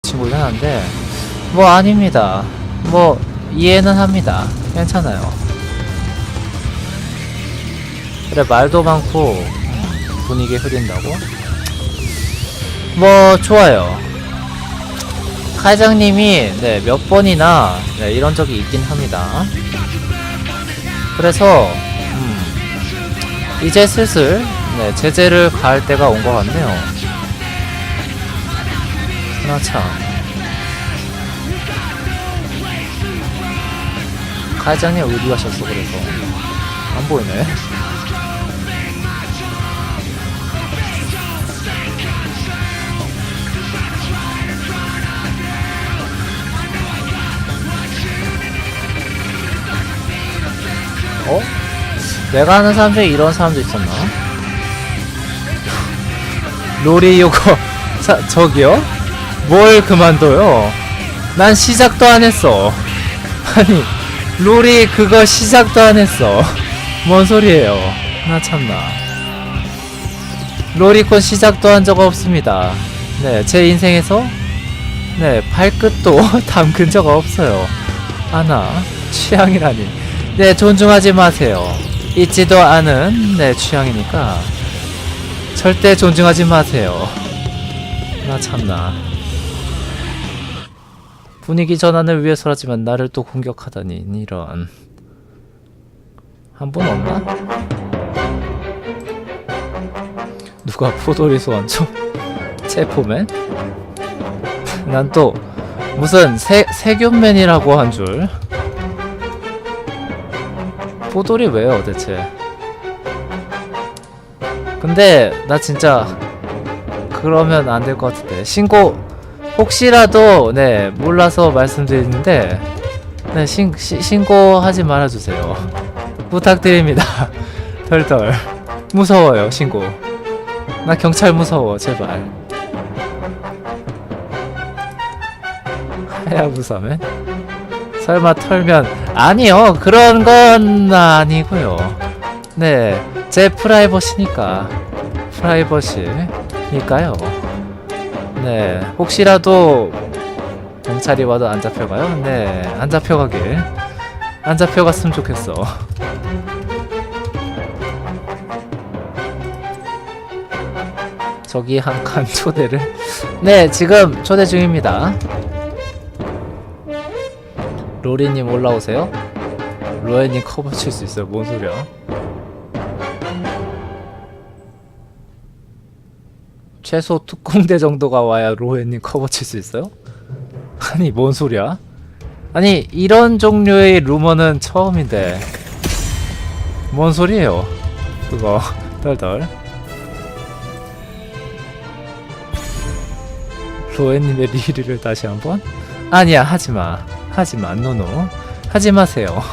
친구긴 한데 뭐 아닙니다. 뭐 이해는 합니다. 괜찮아요. 그래 말도 많고 분위기 흐린다고? 뭐 좋아요. 카이장님이 네, 몇 번이나 네, 이런 적이 있긴 합니다. 그래서 이제 슬슬 네, 제재를 가할 때가 온 것 같네요. 나 참. 카이장님 어디 가셨어? 그래서 안 보이네. 어? 내가 아는 사람 중에 이런 사람도 있었나? 롤이 요거 저기요? 뭘 그만둬요? 난 시작도 안 했어. 아니 롤이 그거 시작도 안 했어. 뭔 소리예요? 나 참나. 롤이콘 시작도 한 적 없습니다. 네, 제 인생에서 네 발끝도 담근 적 없어요. 하나 취향이라니. 네, 존중하지 마세요. 있지도 않은 네 취향이니까 절대 존중하지 마세요. 나 참나. 분위기 전환을 위해서라지만 나를 또 공격하다니. 이런. 한 분 없나? 누가 포도리 소환총? 체포맨? 난 또 무슨 세균맨이라고 한 줄. 포돌이 왜요 대체? 근데 나 진짜 그러면 안 될 것 같은데. 신고 혹시라도 네 몰라서 말씀드리는데 네 신고하지 말아주세요. 부탁드립니다. 덜덜 무서워요 신고. 나 경찰 무서워 제발. 하야부사맨? 설마 털면 아니요 그런 건 아니고요. 네 제 프라이버시니까 프라이버시니까요. 네 혹시라도 경찰이 와도 안 잡혀가요? 네 안 잡혀가길. 안 잡혀갔으면 좋겠어. 저기 한 칸 초대를 네 지금 초대 중입니다. 로리님 올라오세요? 로에님 커버 칠 수 있어요? 뭔 소리야? 최소 특공대 정도가 와야 로에님 커버 칠 수 있어요? 아니 뭔 소리야? 아니 이런 종류의 루머는 처음인데 뭔 소리예요? 그거 덜덜. 로에님의 리리를 다시 한번? 아니야 하지마. 하지마 노노 하지마세요.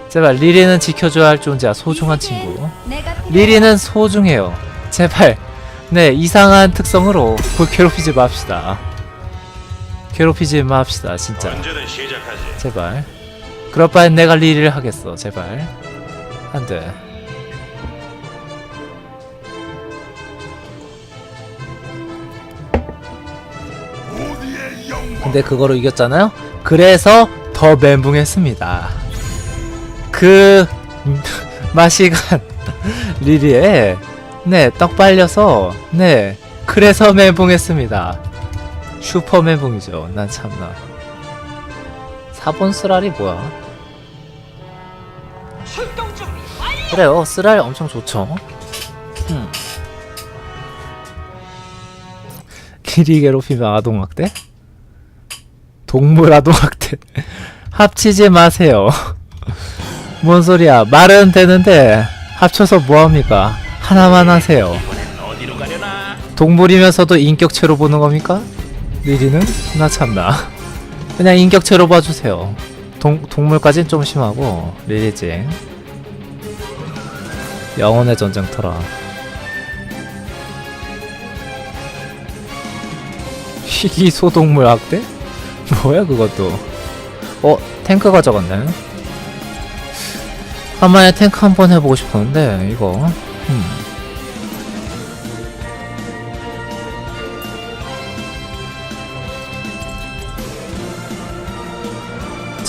제발 리리는 지켜줘야 할 존재야. 소중한 친구. 리리는 소중해요. 제발 네 이상한 특성으로 괴롭히지 맙시다. 괴롭히지 맙시다 진짜. 제발. 그럴 바엔 내가 리리를 하겠어. 제발 안돼. 근데 그거로 이겼잖아요? 그래서 더 멘붕했습니다. 그 마시간 리리에 네 떡 빨려서 네 그래서 멘붕했습니다. 슈퍼 멘붕이죠. 난 참나. 4번 쓰랄이 뭐야? 그래요 쓰랄 엄청 좋죠. 리리 괴롭히면 아동학대? 동물 아동학대. 합치지 마세요. 뭔 소리야. 말은 되는데 합쳐서 뭐합니까? 하나만 하세요. 동물이면서도 인격체로 보는 겁니까? 리리는? 나 참나. 그냥 인격체로 봐주세요. 동물까진 좀 심하고 리리징. 영혼의 전쟁터라. 희귀소동물 학대? 뭐야 그것도. 탱크 가져갔네. 한만에 탱크 한번 해보고 싶었는데 이거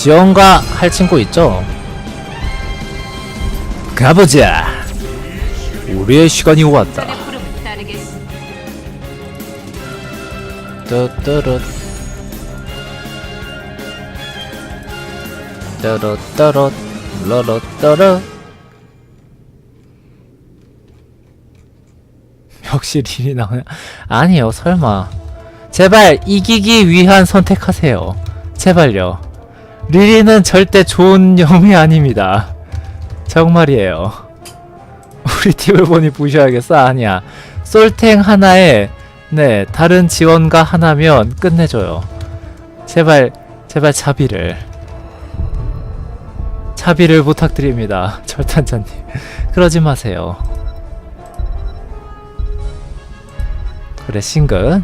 지원가 할 친구 있죠? 가보자. 우리의 시간이 왔다. 뚜뚜루 뚜루뚜루 러러떠러. 역시 릴이 나오냐? 아니요, 설마. 제발 이기기 위한 선택하세요. 제발요. 릴리는 절대 좋은 영이 아닙니다. 정말이에요. 우리 팀을 보니 부셔야겠어? 아니야. 솔탱 하나에 네 다른 지원가 하나면 끝내줘요. 제발 자비를 부탁드립니다. 절단자님. 그러지 마세요. 그래, 싱글.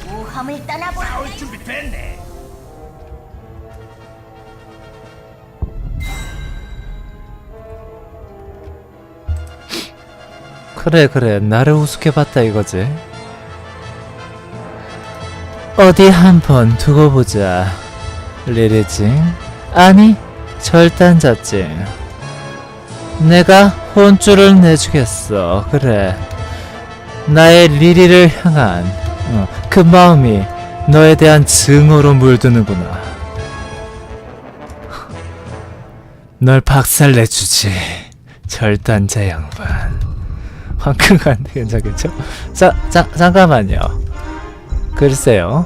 모험을 떠나보라. 준비됐네. 그래, 나를 우습게봤다 이거지. 어디 한번 두고 보자. 리리징? 아니, 절단자징. 내가 혼쭐을 내주겠어. 그래, 나의 리리를 향한 그 마음이 너에 대한 증오로 물드는구나. 널 박살내주지, 절단자 양반. 황금간 괜찮겠죠? 잠깐만요. 글쎄요,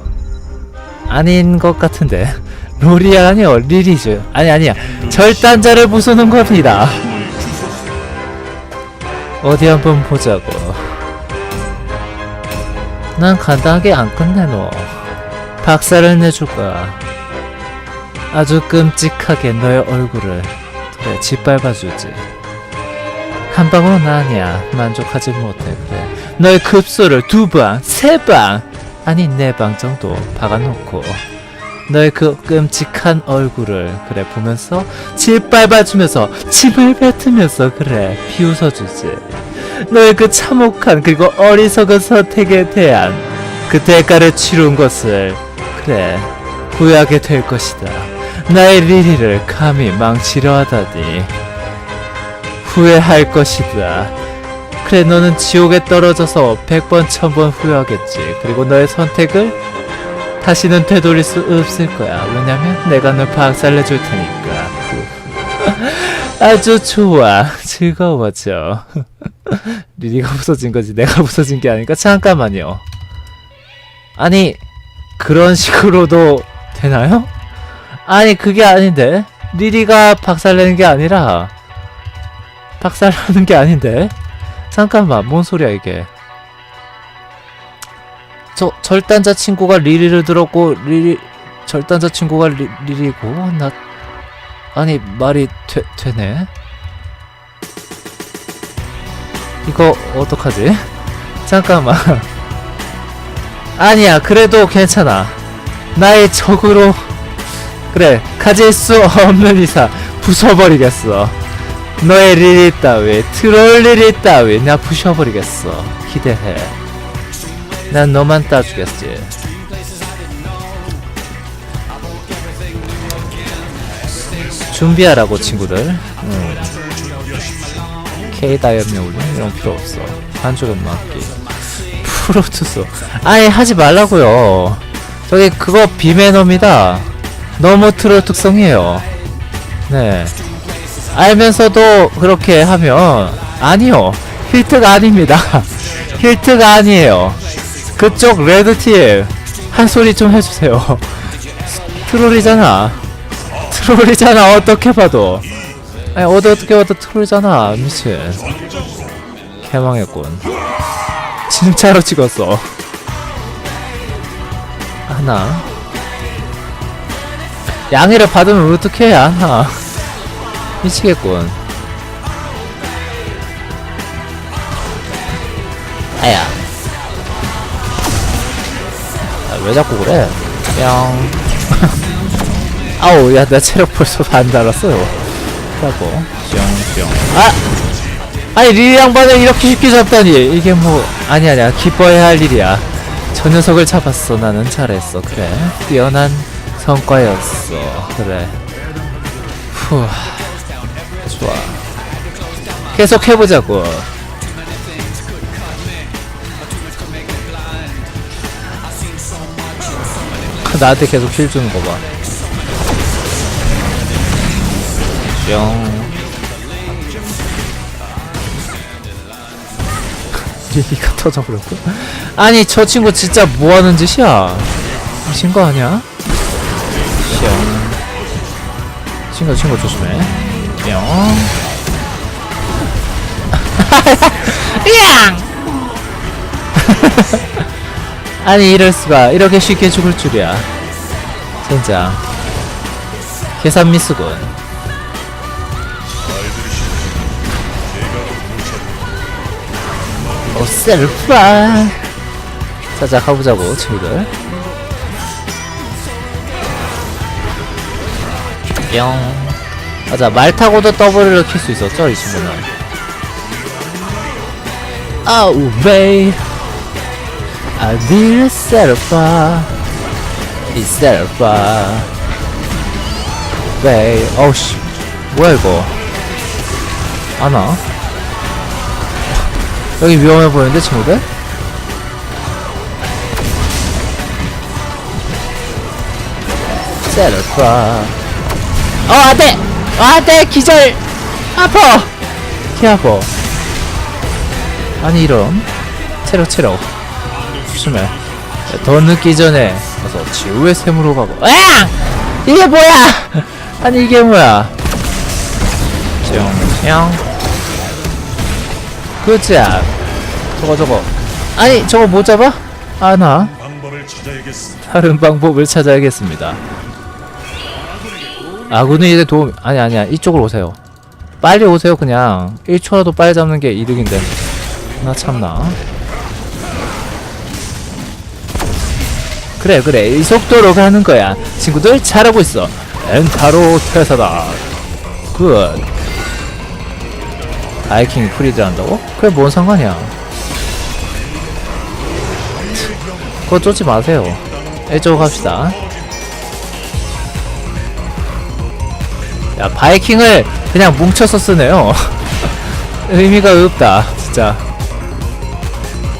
아닌 것 같은데. 롤이 아니요, 리리죠. 아니야. 절단자를 부수는 겁니다. 어디 한번 보자고. 난 간단하게 안 끝내노. 박살을 내줄 거야. 아주 끔찍하게 너의 얼굴을 그래 짓밟아주지. 한 방울은 아니야. 만족하지 못해. 그래, 너의 급소를 2방, 3방, 아니 4방 정도 박아놓고 너의 그 끔찍한 얼굴을 그래 보면서 짓밟아주면서 침을 뱉으면서 그래 비웃어주지. 너의 그 참혹한 그리고 어리석은 선택에 대한 그 대가를 치룬 것을 그래 후회하게 될 것이다. 나의 리리를 감히 망치려 하다니 후회할 것이다. 그래, 너는 지옥에 떨어져서 100번 1000번 후회하겠지. 그리고 너의 선택을 다시는 되돌릴 수 없을 거야. 왜냐면 내가 널 박살내줄 테니까. 아주 좋아. 즐거워져. 리리가 부서진 거지 내가 부서진 게 아니니까. 잠깐만요. 아니, 그런 식으로도 되나요? 아니, 그게 아닌데. 리리가 박살내는 게 아니라 박살나는 게 아닌데. 잠깐만, 뭔 소리야 이게. 저 절단자 친구가 리리를 들었고 절단자 친구가 리리고 나 아니 말이 되네. 이거 어떡하지? 잠깐만. 아니야, 그래도 괜찮아. 나의 적으로 그래 가질 수 없는 이상 부숴버리겠어. 너의 리리 따위, 트롤 리리 따위 나 부셔버리겠어. 기대해. 난 너만 따주겠지. 준비하라고 친구들. K-다이엄에 올린 이런 필요 없어. 한쪽은 맞기. 프로투스. 아예 하지 말라고요. 저기 그거 비매너입니다. 너무 트롤 특성이에요. 네. 알면서도 그렇게 하면 아니요. 힐트가 아닙니다. 힐트가 아니에요. 그쪽 레드팀 한 소리 좀 해주세요. 트롤이잖아. 어떻게 봐도. 아니, 어떻게 봐도 트롤이잖아. 미친. 개망했군. 진짜로 찍었어. 하나. 양해를 받으면 어떡해. 하나. 미치겠군. 아야. 왜 자꾸 그래? 뿅. 아우, 야, 나 체력 벌써 반 달았어요. 라고. 뿅뿅. 아니, 리리 양반을 이렇게 쉽게 잡다니. 이게 뭐, 아니야. 기뻐해야 할 일이야. 저 녀석을 잡았어. 나는 잘했어. 그래. 뛰어난 성과였어. 그래. 후. 좋아. 계속 해보자고. 나한테 계속 힐 주는 거 봐. 뿅. 리리가 터져버렸고. 아니 저 친구 진짜 뭐하는 짓이야. 미친 거 아니야? 뿅. 친구 조심해. 뿅. 으앙! 아니 이럴수가. 이렇게 쉽게 죽을 줄이야. 진짜 계산 미스군. 오 셀프라. 자자 가보자고 친구들. 뿅. 맞아 말 타고도 더블을 킬 수 있었죠 이 친구는. 아우 베이 아딜 셀프라 이 셀프라 베이. 어우씨 뭐야 이거. 아나 여기 위험해 보이는데 친구들? 셀프라. 안돼! 안돼! 기절! 아파! 개 아파. 아니 이런 체력 조심해. 더 늦기 전에 가서 지우의 샘으로 가고. 아! 이게 뭐야! 아니 이게 뭐야. 뿅뿅. 굿잡. 저거 아니 저거 못 잡아? 아나 다른 방법을 찾아야겠습니다. 아군의 일에 도움. 아니야 이쪽으로 오세요. 빨리 오세요. 그냥 1초라도 빨리 잡는 게 이득인데. 나 참나. 그래 이 속도로 가는 거야. 친구들 잘하고 있어. 엔타로 퇴사다. 굿. 바이킹 프리드 한다고? 그래 뭔 상관이야. 그거 쫓지 마세요. 이쪽으로 갑시다. 야 바이킹을 그냥 뭉쳐서 쓰네요. 의미가 없다 진짜.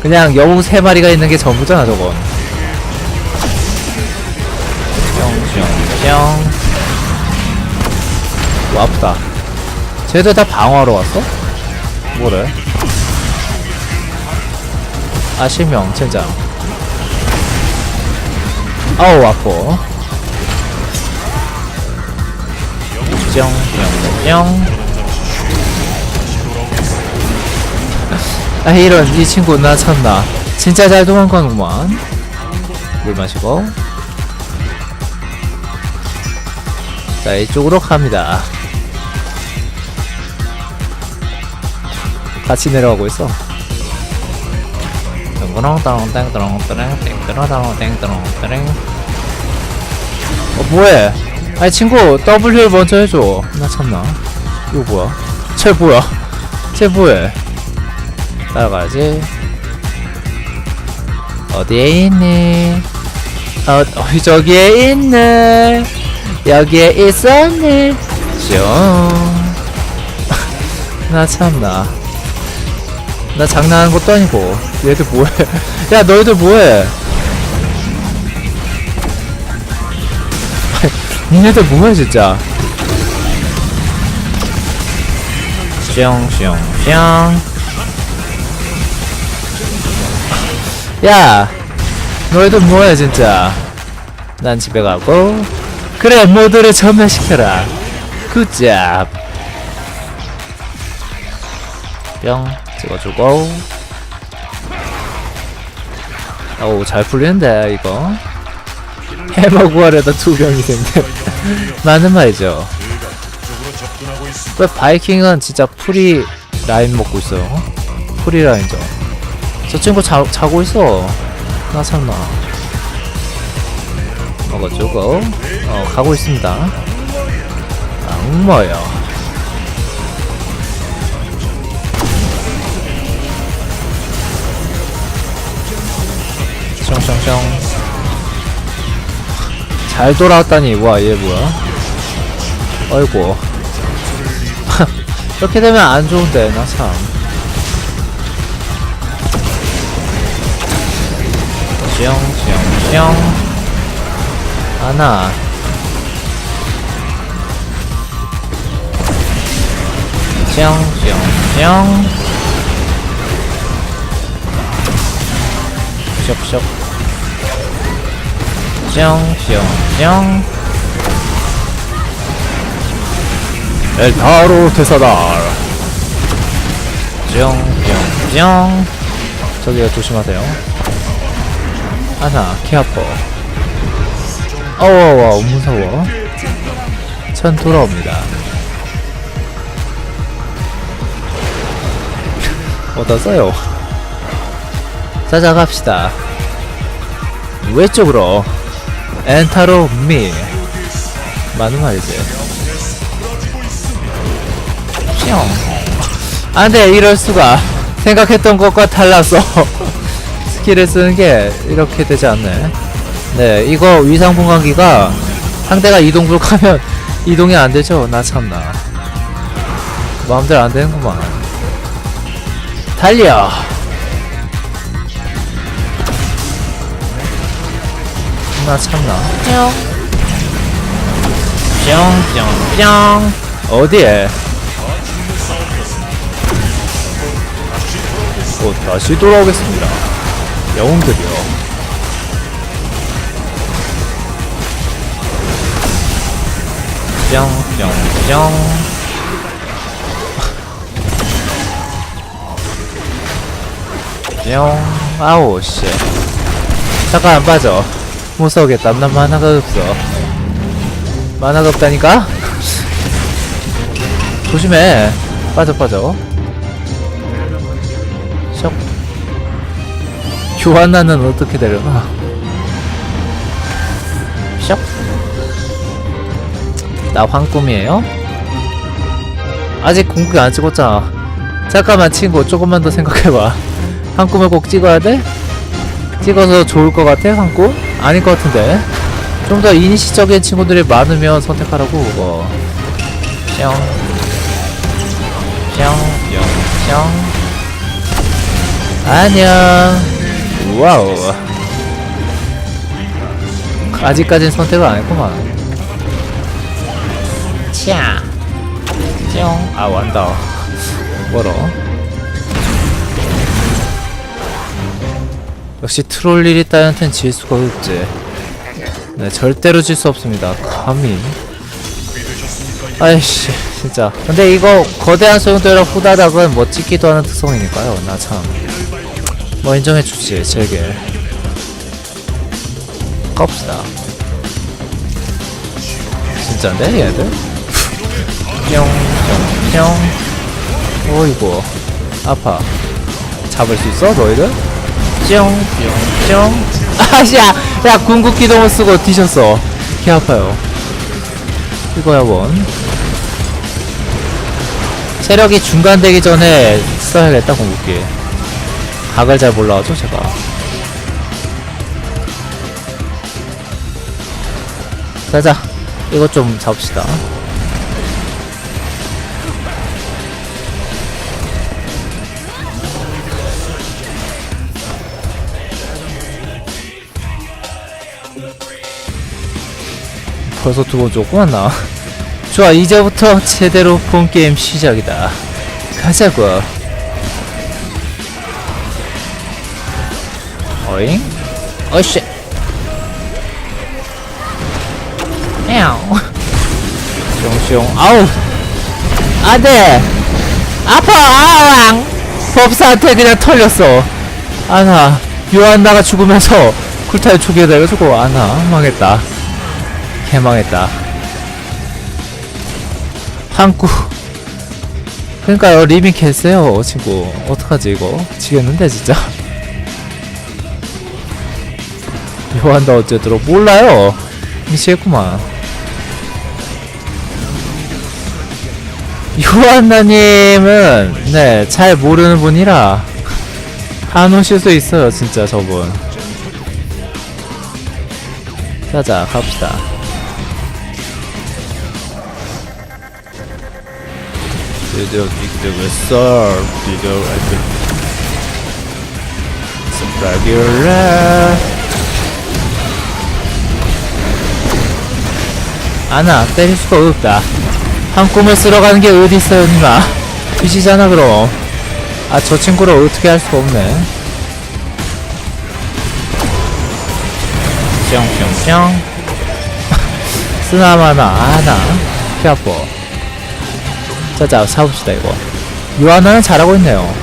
그냥 여우 3마리가 있는 게 전부잖아 저건. 뿅뿅뿅. 뭐 아프다. 쟤들 다 방어하러 왔어? 뭐래? 아 실명 젠장. 아우 아파. 뿅뿅뿅. 아 이런 이 친구 나 참나. 진짜 잘 도망가는구만. 물 마시고. 자 이쪽으로 갑니다. 같이 내려가고 있어. 뭐해? 아니 친구 W를 먼저 해줘. 나 참나. 이거 뭐야? 쟤 뭐야? 쟤 뭐해? 따라가야지. 어디에 있니? 저기에 있네. 여기에 있었니? 뿅. 나 참나. 나 장난하는 것도 아니고. 얘들 뭐해? 야 너희들 뭐해? 니네들 뭐해 진짜. 뿅뿅뿅. 야 너희들 뭐해 진짜. 난 집에 가고. 그래 모두를 전멸시켜라. 굿잡. 뿅 찍어주고. 어우 잘 풀리는데 이거. 해머 구하려다 2병이 생겨. 맞는 말이죠. 왜 바이킹은 진짜 프리 라인 먹고 있어요. 프리 라인죠. 저 친구 자고 있어. 나 참나. 먹어주고. 가고 있습니다. 악마야. 숑숑숑. 잘 돌아왔다니. 와, 얘 뭐야? 아이고. 이렇게 되면 안 좋은데, 나 참. 숑숑숑. 하나. 숑숑숑. 쇽쇽. 숑숑숑. 엘타로 대사다. 숑숑숑. 저기요, 조심하세요. 하나, 키 아파. 어워워, 무서워. 전 돌아옵니다. 얻었어요. 자자, 갑시다. 외쪽으로. 엔타로 미. 많은 말이지. 뿅. 안돼, 이럴수가. 생각했던 것과 달랐어. 스킬을 쓰는 게 이렇게 되지 않네. 네, 이거 위상분광기가 상대가 이동 불가면 이동이 안 되죠. 나 참나. 마음대로 안 되는구만. 달려. 나 참나. 뿅뿅뿅. 어디에? 곧 다시 돌아오겠습니다. 영웅들이요. 뿅뿅뿅. 뿅. 아우 씨. 잠깐 안 빠져. 못 싸우겠다. 난 만화가 없어. 만화가 없다니까? 조심해. 빠져. 쇽. 교환나는 어떻게 되려나? 쇽. 나 황꿈이에요? 아직 궁극기 안 찍었잖아. 잠깐만 친구, 조금만 더 생각해봐. 황꿈을 꼭 찍어야 돼? 찍어서 좋을 것 같아? 황꿈? 아닐 것 같은데. 좀 더 인시적인 친구들이 많으면 선택하라고. 그거. 뿅. 뿅. 안녕. 와우. 아직까진 선택을 안 했구만. 차. 뿅. 아, 완다. 멀어. 역시 트롤1 따위한텐 질 수가 없지. 네, 절대로 질 수 없습니다. 감히. 아이씨, 진짜. 근데 이거 거대한 소용돌이랑 후다닥은 뭐 찍기도 하는 특성이니까요. 나 참. 뭐 인정해주지, 제게. 껍시다. 진짠데, 얘들? 뿅뿅뿅. 어이구, 아파. 잡을 수 있어, 너희들? 뿅뿅뿅. 아씨야, 야, 궁극기동을 쓰고 뒤졌어. 개 아파요. 이거야 원. 체력이 중간되기 전에 써야겠다, 궁극기. 각을 잘 몰라가지고 제가. 자자, 이것 좀 잡읍시다. 벌써 두 번 줬구만 나. 좋아, 이제부터 제대로 본게임 시작이다. 가자고. 어잉? 어이씨. 야옹. 숑숑. 아우. 안돼. 아파. 아왕. 법사한테 그냥 털렸어. 아나. 요한나가 죽으면서 쿨타임 초기화 돼가지고 아나 망했다. 개망했다. 한구. 그러니까요, 리밍 개쎄요 친구. 어떡하지 이거? 지겠는데 진짜. 요한다 어쨌든 몰라요. 미치겠구만. 요한나님은 네, 잘 모르는 분이라 안 오실 수 있어요 진짜 저분. 자자 갑시다. 이거 왜 써? 이거 스프라기올라 아나 때릴 수가 없다. 한 꿈을 쓸어가는 게 어딨어요 니마. 빛이잖아 그럼. 아 저 친구를 어떻게 할 수가 없네. 뿅뿅뿅 쓰나마나 아나 피 아파. 자자 사봅시다 이거. 요하나는 잘하고 있네요.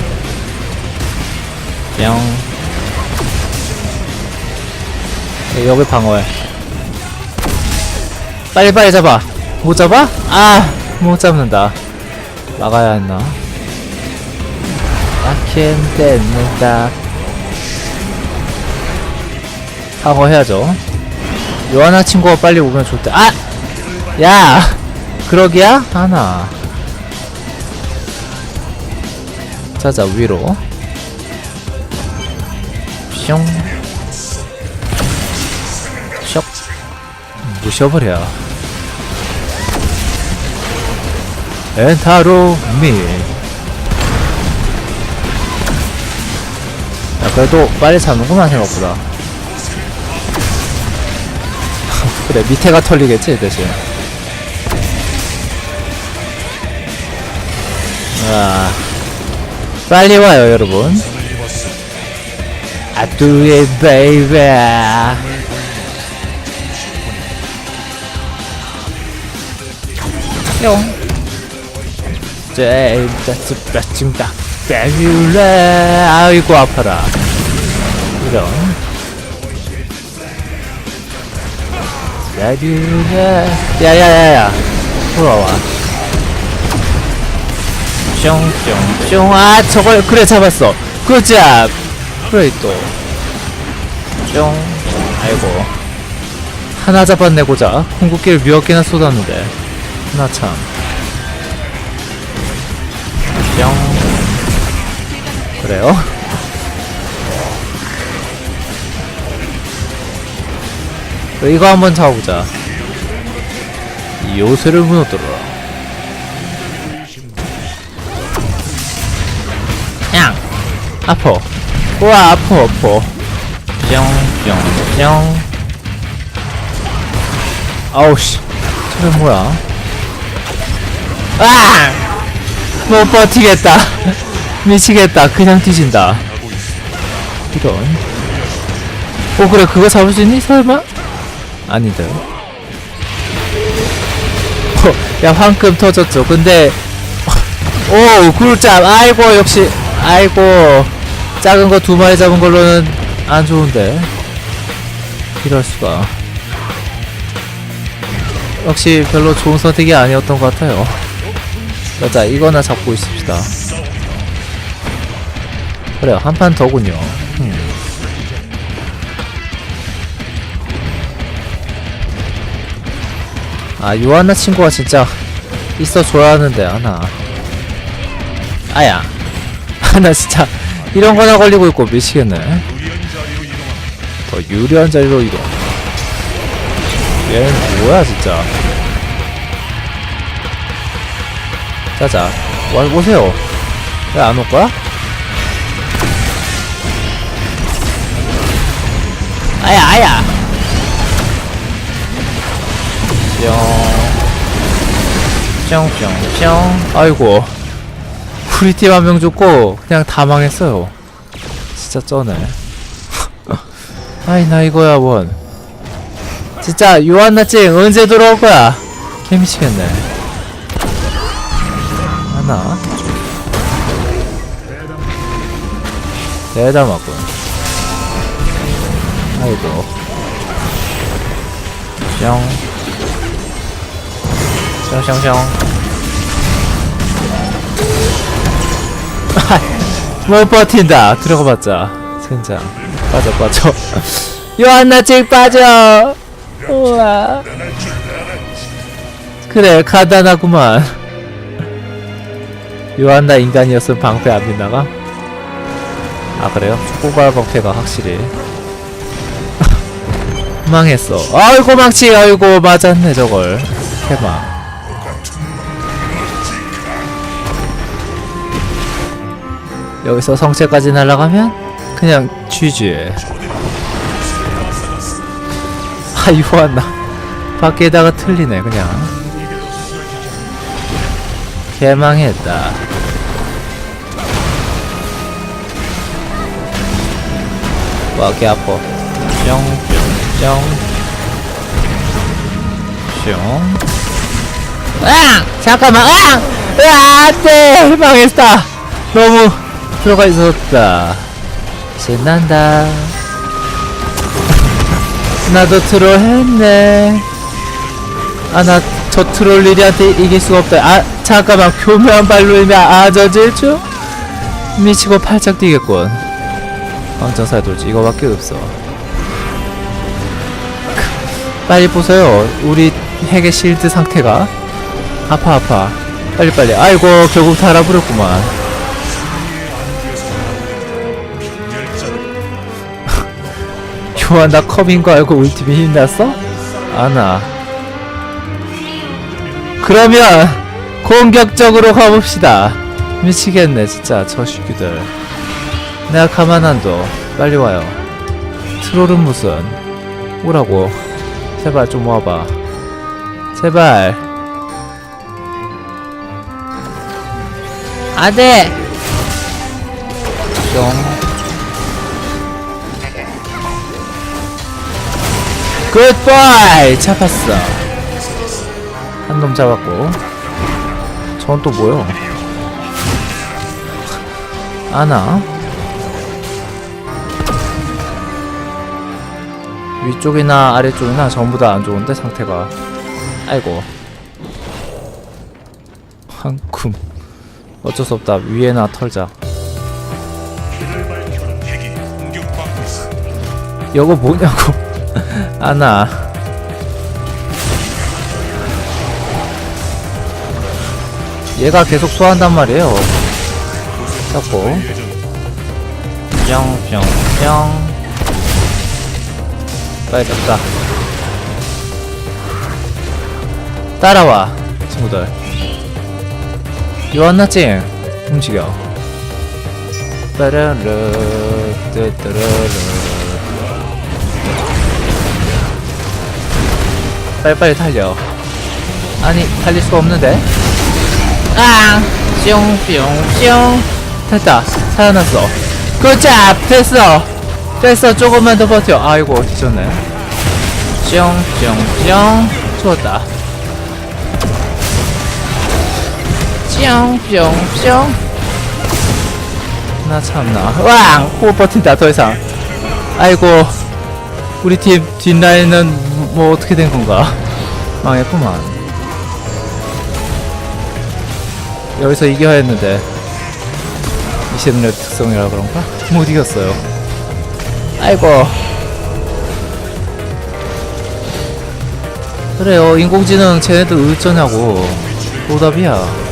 뿅 여기 방어해. 빨리빨리 잡아. 못 잡아? 아 못 잡는다. 막아야 했나? 아캔 댄다. 방어해야죠. 요하나 친구가 빨리 오면 좋대. 아! 야! 그러기야? 하나. 자자 위로 슝 쇽 부셔버려. 엔타로 미. 야 그래도 빨리 잡는구만 생각보다. 그래 밑에가 털리겠지 대신. 아 빨리 와요 여러분. I do it baby. 뿅 쨘따 빼밀래. 아이고 아파라. 이런 빼밀래. 야야야야 돌아와. 뿅뿅뿅. 아 저걸 그래 잡았어. 굿잡. 그래 또 뿅. 아이고 하나 잡았네 고작. 궁극기를 몇 개나 쏟았는데 하나 참. 뿅. 그래요? 이거 한번 잡아보자. 요새를 무너뜨려라. 양! 아퍼. 우와 아퍼 아퍼. 뿅뿅뿅. 아우씨 저게 뭐야. 아! 못 버티겠다. 미치겠다. 그냥 뒤진다. 이런. 오 그래 그거 잡을 수 있니 설마? 아니다. 야 황금 터졌죠. 근데 오 굴잡. 아이고 역시 아이고 작은 거 2마리 잡은 걸로는 안 좋은데. 이럴수가. 역시 별로 좋은 선택이 아니었던 것 같아요. 자 이거나 잡고 있읍시다. 그래요 한 판 더군요. 아 요하나 친구가 진짜 있어줘야 하는데 하나. 아야 하나 진짜 이런 거나 걸리고 있고 미치겠네. 더 유리한 자리로 이동. 얘는 뭐야 진짜. 자자 오세요. 왜 안 올거야? 아야 아야 뿅뿅뿅뿅. 아이고 우리 팀 한 명 죽고 그냥 다 망했어요. 진짜 쩌네. 아이 나 이거야 원. 진짜 요한나찡 언제 돌아올 거야. 개미치겠네. 하나 대담하군. 아이고 뿅 못 버틴다. 들어가봤자 젠장. 빠져 요한나찡 빠져. 우와 그래 간단하구만. 요한나 인간이었으면 방패 안 빗나가? 아 그래요? 초고발 방패가 확실히 망했어. 아이고 망치. 아이고 맞았네 저걸. 해봐. 여기서 성체까지 날아가면 그냥 GG. 아 이거 왔나. 밖에다가 틀리네 그냥. 개망했다. 와 개 아파. 뿅뿅뿅 뿅. 아! 잠깐만. 아! 으아! 안돼! 망했다. 너무 들어가 있었다. 신난다. 나도 트롤 했네. 아 나 저 트롤 리리한테 이길 수가 없다. 아 잠깐만. 교묘한 발로 인해 아저질주? 미치고 팔짝 뛰겠군. 왕정사의 돌지 이거밖에 없어. 빨리 보세요. 우리 핵의 실드 상태가 아파. 빨리빨리. 아이고 결국 다 알아버렸구만. 교환 나 컵인 거 알고 우리 팀이 힘났어? 아나. 그러면 공격적으로 가봅시다. 미치겠네 진짜 저 새끼들. 내가 가만 안 둬. 빨리 와요. 트롤은 무슨. 오라고. 제발 좀 와봐. 제발. 안돼. 뿅. 굿바이. 잡았어. 한 놈 잡았고. 저건 또 뭐요? 아나. 위쪽이나 아래쪽이나 전부 다 안 좋은데 상태가. 아이고. 한숨. 어쩔 수 없다. 위에나 털자. 이거 뭐냐고. 아나. 얘가 계속 소화한단 말이에요. 잡고. 뿅뿅뿅. 빨리 잡자. 따라와 친구들. 요한나찡 움직여. 따라르 뜨뜨르르. 빨리빨리 달려. 아니 달릴 수가 없는데. 아 뿅뿅뿅. 됐다. 살아났어. 굿잡. 됐어. 조금만 더 버텨. 아이고 뒤졌네. 뿅뿅뿅. 죽었다. 뿅뿅뿅. 나 참나. 왕! 못 버틴다 더 이상. 아이고 우리 팀 뒷라인은 뭐 어떻게 된 건가. 망했구만. 여기서 이겨야 했는데 20렙 특성이라 그런가? 못 이겼어요. 아이고. 그래요 인공지능 쟤네들 어쩌냐고. 오답이야.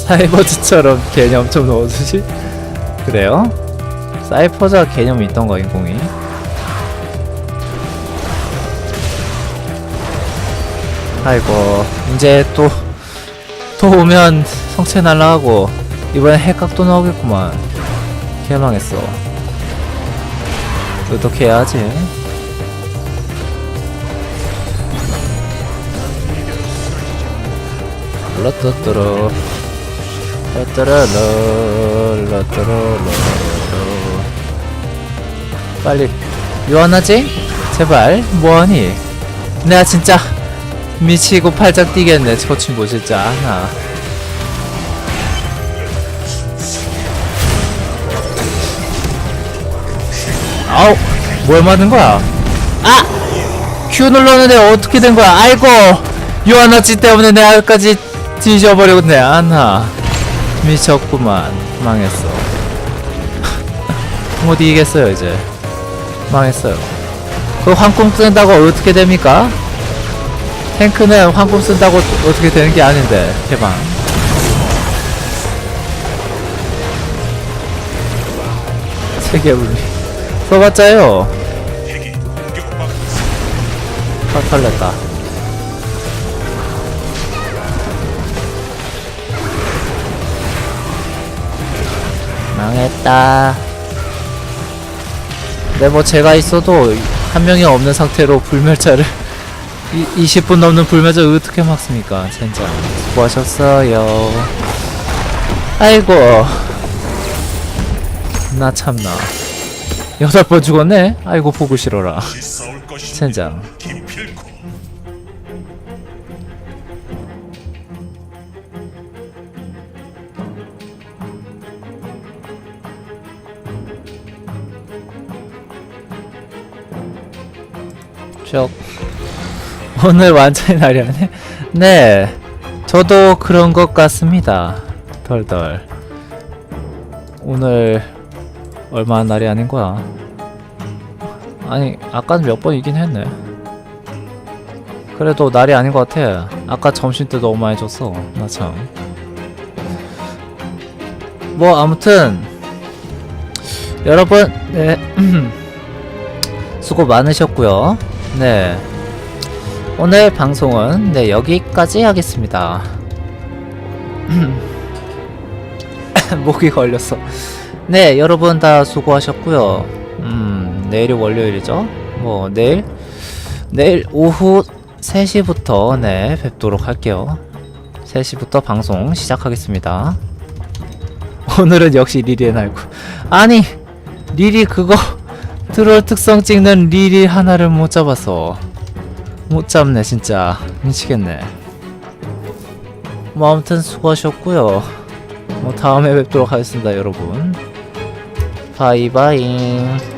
사이버즈처럼 개념 좀 넣어주지? 그래요? 사이퍼자 개념이 있던가 인공이? 아이고 이제 또 오면 성체 날라가고 이번엔 핵각도 나오겠구만. 개망했어. 어떻게 해야지? 러뚜뚜루 러뚜루루. 빨리 요한나찡? 제발 뭐하니? 내가 진짜 미치고 팔짝 뛰겠네. 저 친구 진짜 하나. 아우 뭘 맞은 거야? 아! Q 눌렀는데 어떻게 된 거야? 아이고 요한나찡 때문에 내가 여기까지 뒤져버렸네. 아나 미쳤구만. 망했어. 못 이기겠어요 이제. 망했어요. 그 황금 쓴다고 어떻게 됩니까? 탱크는 황금 쓴다고 어떻게 되는 게 아닌데. 개방. 세계분리 써봤자요. 핵이 공격받고 있어. 털렸다. 망했다. 네, 뭐 제가 있어도 한 명이 없는 상태로 불멸자를 20분 넘는 불멸자 어떻게 막습니까? 젠장. 수고하셨어요. 아이고. 나 참나. 8번 죽었네? 아이고 보고 싫어라. 다시 싸울 것이 젠장. 기필코. 쭉. 오늘 완전히 날이 아니네? 네. 저도 그런 것 같습니다. 덜덜. 오늘 얼마나 날이 아닌 거야? 아니, 아까는 몇 번 이긴 했네. 그래도 날이 아닌 것 같아. 아까 점심 때 너무 많이 줬어. 나 참. 뭐, 아무튼. 여러분, 네. 수고 많으셨고요. 네. 오늘 방송은 네, 여기까지 하겠습니다. 목이 걸렸어. 네, 여러분 다 수고하셨고요. 내일이 월요일이죠? 뭐 내일 오후 3시부터 네, 뵙도록 할게요. 3시부터 방송 시작하겠습니다. 오늘은 역시 리리의 날고. 아니, 리리 그거 트롤 특성 찍는 리리 하나를 못 잡았어. 못 잡네 진짜. 미치겠네. 뭐 아무튼 수고하셨고요. 뭐 다음에 뵙도록 하겠습니다 여러분. 바이바이.